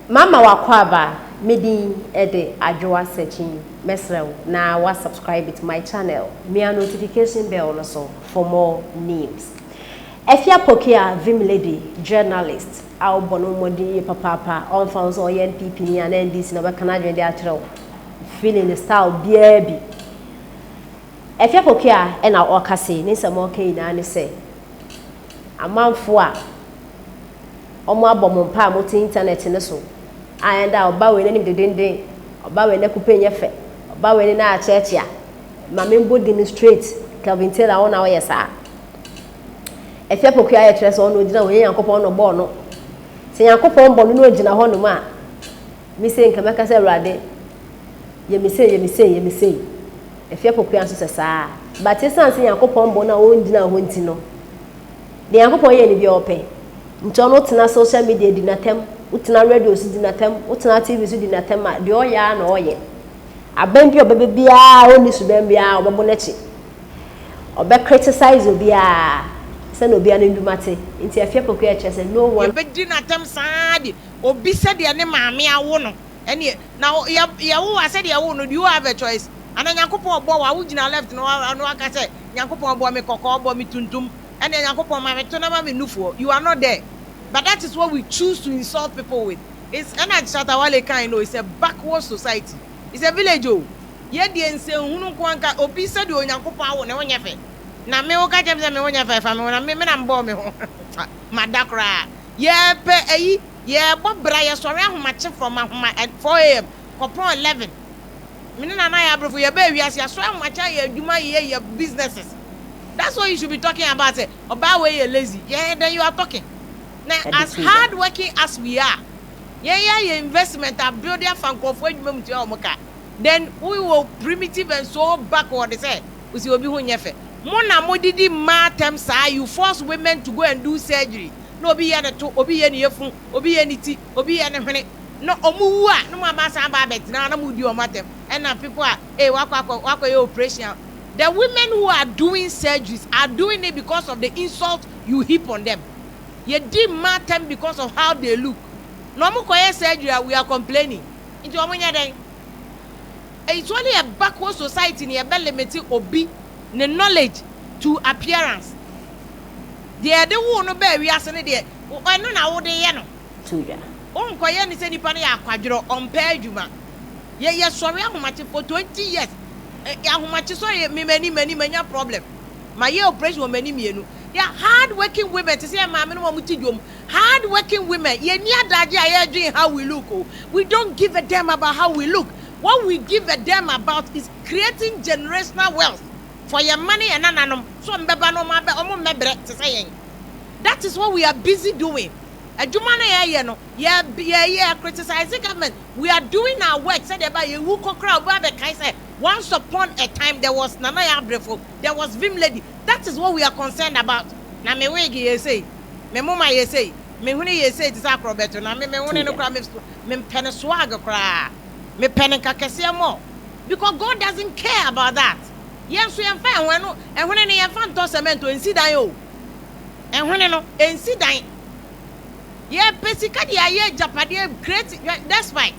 Mama wakwaba medi ede adwoa searching mesrew na wa subscribe to my channel. Me a notification bell also for more news. Efia Pokia Vim Lady journalist au bono modi papa on found so NPP ni and NDC na Canadian de atro feeling the style baby. Efia Pokia e na okase ni se mo kan na ne se amanfo a omo abomompa a moti internet ne so ayenda oba we ni dedende oba we na kupenye fe oba we ni na achechia mame mbo demonstrate Calvin Taylor ona we yesa Efia Pokia ya tre so ono gina we yankopon no bo no se yankopon bo no gina ho no ma mi se nka meka se awrade ye mi se Efia Pokia so se saa but se san se yankopon bo na o gina ho nti no de yankopon ye ni bi ope nti ono tena social media di natem utina radio si di natem utina TV si di natem a de oya na oye abambi obebe bia oni suban bia obebo nechi obe criticize obia se no bia na ndumate nti Efia Pokia chese no one be di natem saadi obi se de ne maame awo no ene na ya wo ase de awo no do you have a choice ana Nyankopon obo wa wo gina left no aka se Nyankopon obo me kokko obo me tuntum ene Nyankopon ma me to na ma me nufuo you are not there. But that is what we choose to insult people with. It's Shatawale kind, it's a backward society. It's a village. Ye di ense hunu kwanka obi se di Onyankopon awo ne wonyefe. Na me wo ka jem se me wonyefe fa me na me na mbo me ho. Madakra. Ye pe eyi ye bobra ye sori ahomache from 4 am kopon 11. Me na na ya brofo ye ba wiase asori ahomache ye adwuma ye businesses. That's what you should be talking about. Oba we ye lazy. Yeah, then you are talking. Now, as hard working as we are, investment are building then we will primitive and so backward. They say, we see obi hunyefe. Mona modidi matem sa you force women to go and do surgery. No obi ye to obi ye ni yefun, obi ye ni ti, obi ye ni hwene. No omuwa no mama sa ba bet na mudi o matem. And now people are wako operation. The women who are doing surgeries are doing it because of the insult you heap on them. You did matter because of how they look. No more surgery, we are complaining. It's only a backward society near limited obi the knowledge to appearance. They are the one no bear we are saying there. I know now they yano. Tuya. On Koyan is any penny a quadro on pair juma. Yeah, sorry, how much for 20 years. How much sorry, many problem. My year operation were many menu. They are hard-working women. To say, hard-working women. How we look. We don't give a damn about how we look. What we give a damn about is creating generational wealth for your money and ananum. So that is what we are busy doing. Criticizing government. We are doing our work. Once upon a time, there was Nana Yabrefo, there was Vim Lady. That is what we are concerned about. Na me wegi ye say, me mama ye say, me huni ye say it is acrobato. Na me huni no kra me pen swag kra, me pen kakese mo. Because God doesn't care about that. Yes, we am fine when no, and when any fan to cement to insida yo. And when no, insida. Yeah, basically, I Japan great despite.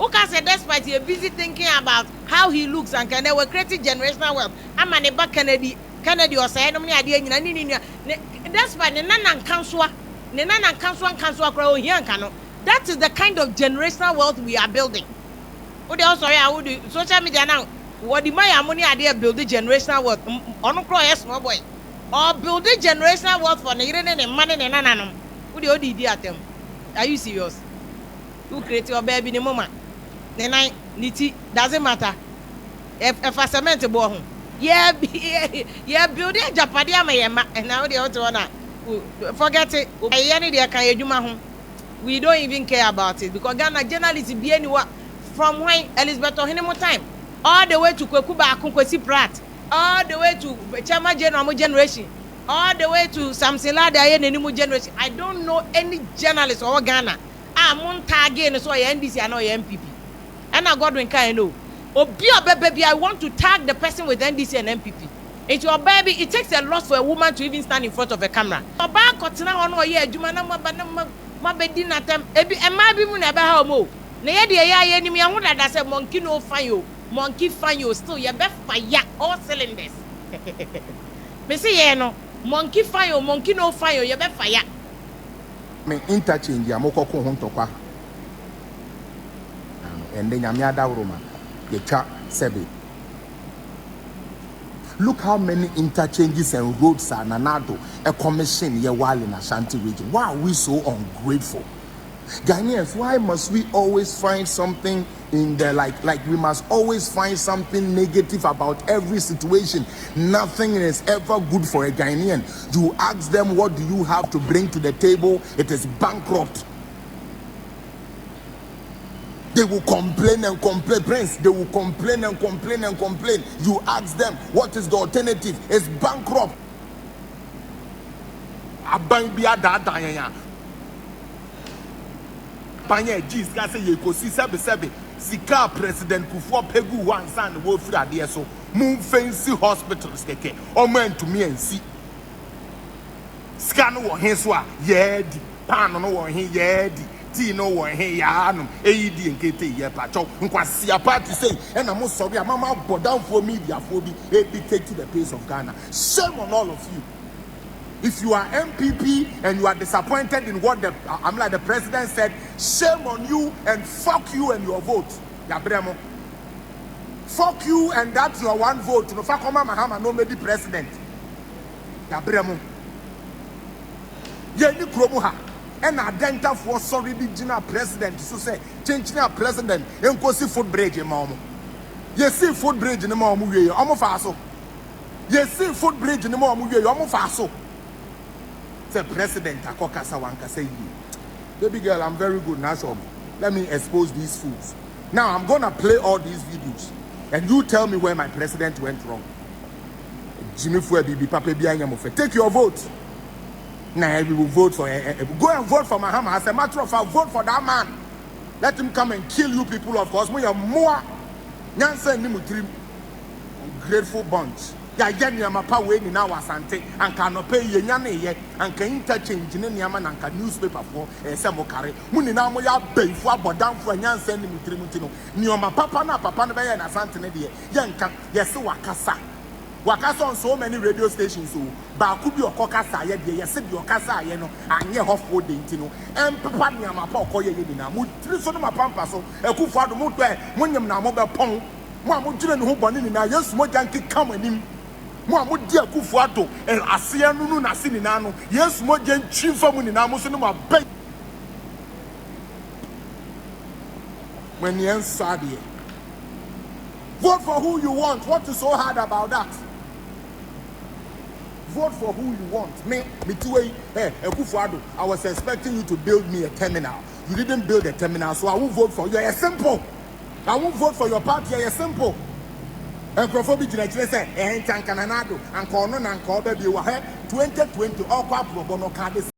Oka said despite you're busy thinking about how he looks and can they were creating generational wealth. I'm an eba Kennedy or say no idea despite the Nanan Kanswa, the Nanan Kanswa Crow here cano. That is the kind of generational wealth we are building. Oh, they also I would do social media now. What the my money idea building generational wealth on yes, small boy. Or building generational wealth for the and money and nananum. Who the idea at them? Are you serious? Who create your baby in the moment? Then I niti doesn't matter. If I cement a boy, yeah, building a Japadia and now the other one. Forget it. We don't even care about it because Ghana journalists be anywhere from when Elizabeth Ohinemo time all the way to Kwekuba Akunkwesi Pratt, all the way to Chama General generation, all the way to Samson Lada Nenimu generation. I don't know any journalist or Ghana. I'm on target so NDC and MPP. And I Godwin can know. Baby, I want to tag the person with NDC and MPP. It's your baby. It takes a lot for a woman to even stand in front of a camera. ma be di natem ebi ema bi mu na be ha mo na ye de ye ni me ho dada say monkey no fine monkey fine still ye be fire all cylinders me say ye no monkey fine monkey no fine ye be fire me interchange ya mokoko ho ntokwa ende nyame adawroma ye twa sebe. Look how many interchanges and roads are Nanado, a commission ye while in Ashanti region. Why are we so ungrateful? Ghanaians, why must we always find something in there like we must always find something negative about every situation? Nothing is ever good for a Ghanaian. You ask them, what do you have to bring to the table? It is bankrupt. They will complain and complain, Prince. They will complain and complain and complain. You ask them, what is the alternative? It's bankrupt. Panye G's got say you could see sebi. Sika President Kufuor Pegu one son wo free ade so. Moon fancy hospitals keke. O man to me and see. Scan no one so a yedi. Pan no one he yedi. Tea no one he yanum. AED and kete ye pacho. Nkwasi party say and I'm sorry mama brought down for media for be dictate the pace of Ghana. Shame on all of you. If you are MPP and you are disappointed in what the president said, shame on you and fuck you and your vote. Yabremo. Fuck you and that's your one vote. No fakoma mahama no maybe president. Yabremo. Ye ni kromu ha. And adenta for sorry the general president. So say change na president. Enko si food bridge mama. Ye see food bridge ni mama mu ye. Omo faso. Ye see food bridge ni mama mu ye. Omo faso. Say president akokasa wanka say baby girl, I'm very good now. So let me expose these fools. Now I'm gonna play all these videos and you tell me where my president went wrong. Jimmy Fuebi Papa Bianyamofe. Take your vote. Now we will vote for go and vote for Mahama. As a matter of fact, vote for that man. Let him come and kill you people, of course. We are more grateful bunch. Ya yenya mapa we ni na wasante anka no pay ye nya na ye anka interchange ne niama na anka newspaper for se mo kare mu ni na mo ya banfu abodamfo anyansa ni mutirimuti no nioma papa na be ye na sante ne de ye nka ye se wakasa on so many radio stations so ba ku bi okokasa ye de ye se bi okasa ye no anye hofo de ntino papa niama pa okoye ye ni na mutiri so no mapampa so ekufu ado mo to mo nyem na mo be pon mo amodire ne ho bone ni na yesu mo janki kam anim mo amodi akufu ado asiya nunu na sini na no yesu mo je ntwimfa mu ni na mo so no mabe when you inside here. Vote for who you want. What is so hard about that? Vote for who you want. Me too. Hey, Akufuado, I was expecting you to build me a terminal. You didn't build a terminal, so I won't vote for you. It's simple. I won't vote for your party. It's simple. And Crawford say, "Eh, Tankananado, and Cornon and Corbe, you were 2020 or Quapo Bono Cardis."